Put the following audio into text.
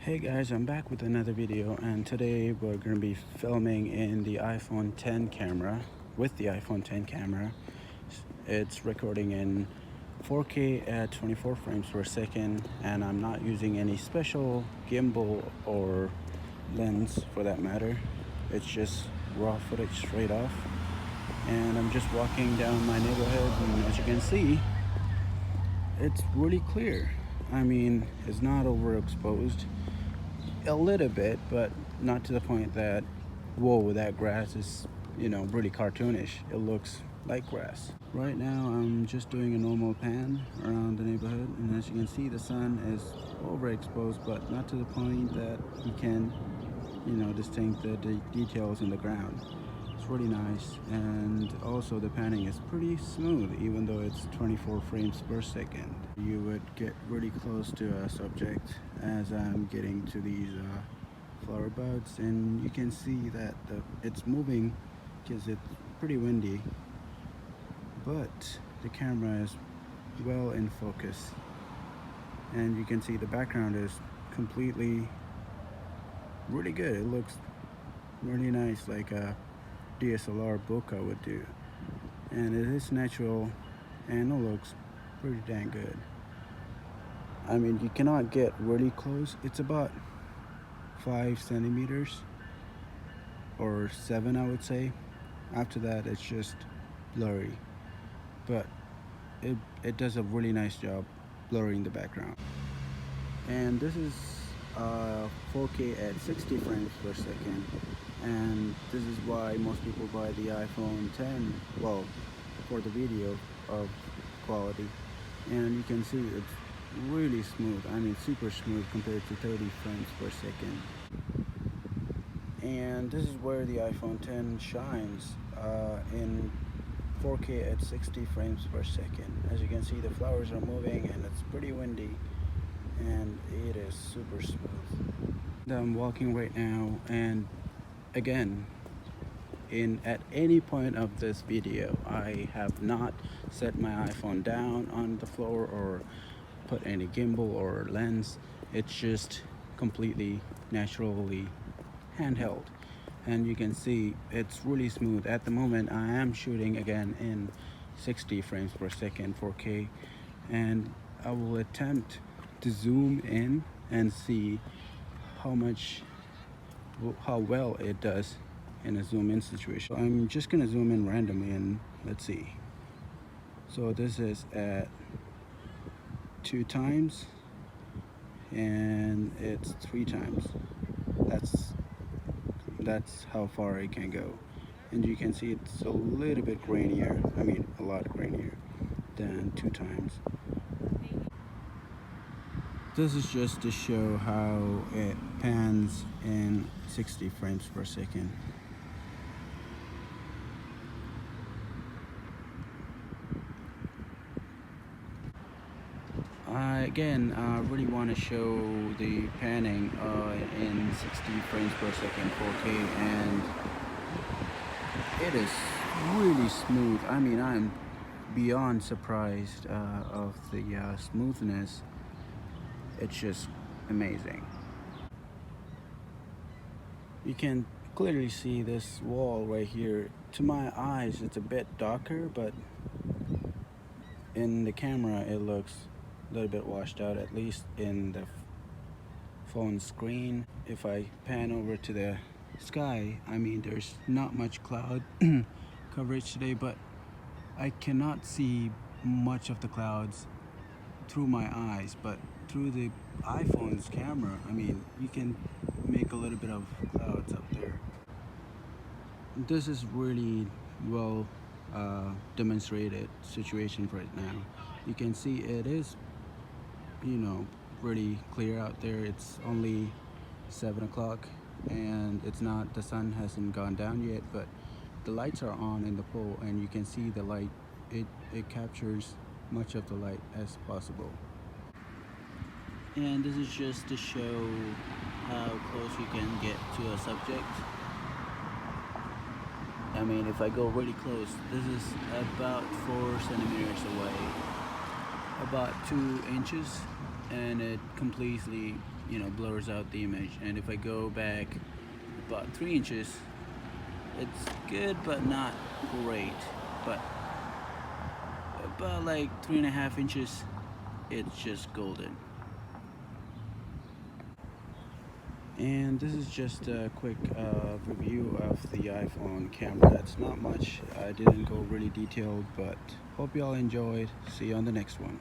Hey guys, I'm back with another video, and today we're going to be filming in the iPhone 10 camera. With the iPhone 10 camera, it's recording in 4K at 24 frames per second, and I'm not using any special gimbal or lens for that matter. It's just raw footage straight off, and I'm just walking down my neighborhood, and as you can see, it's really clear. I mean, it's not overexposed. A little bit, but not to the point that, whoa, that grass is, really cartoonish. It looks like grass. Right now, I'm just doing a normal pan around the neighborhood, and as you can see, the sun is overexposed, but not to the point that you can, distinct the details in the ground. It's really nice, and also the panning is pretty smooth, even though it's 24 frames per second. You would get really close to a subject as I'm getting to these flower buds, and you can see that it's moving because it's pretty windy, but the camera is well in focus, and you can see the background is completely really good. It looks really nice, like a DSLR bokeh would do, and it is natural and it looks pretty dang good. I mean, you cannot get really close. It's about 5 centimeters or 7, I would say. After that, it's just blurry, but it does a really nice job blurring the background. And this is 4K at 60 frames per second, and this is why most people buy the iPhone 10, well, for the video of quality. And you can see it's really smooth. I mean, super smooth compared to 30 frames per second. And this is where the iPhone 10 shines in 4K at 60 frames per second. As you can see, the flowers are moving and it's pretty windy, and it is super smooth. I'm walking right now, and again, at any point of this video, I have not set my iPhone down on the floor or put any gimbal or lens. It's just completely naturally handheld, and you can see it's really smooth. At the moment, I am shooting again in 60 frames per second 4K, and I will attempt to zoom in and see how well it does in a zoom in situation. I'm just gonna zoom in randomly and let's see. So this is at 2 times, and it's 3 times. That's how far it can go, and you can see it's a little bit grainier. I mean, a lot grainier than 2 times. This is just to show how it pans in 60 frames per second. Again, I really want to show the panning in 60 frames per second 4K, and it is really smooth. I mean, I'm beyond surprised of the smoothness. It's just amazing. You can clearly see this wall right here. To my eyes, it's a bit darker, but in the camera, it looks a little bit washed out, at least in the phone screen. If I pan over to the sky, I mean, there's not much cloud coverage today, but I cannot see much of the clouds through my eyes, but through the iPhone's camera, I mean, you can make a little bit of clouds up there. This is really well demonstrated situation right now. You can see it is, pretty clear out there. It's only 7 o'clock, and the sun hasn't gone down yet, but the lights are on in the pole, and you can see the light. It captures much of the light as possible. And this is just to show how close you can get to a subject. I mean, if I go really close, this is about 4 centimeters away, about 2 inches and it completely, blurs out the image. And if I go back about 3 inches, it's good but not great. But about like 3.5 inches, it's just golden. And this is just a quick review of the iPhone camera. It's not much, I didn't go really detailed, but hope you all enjoyed. See you on the next one.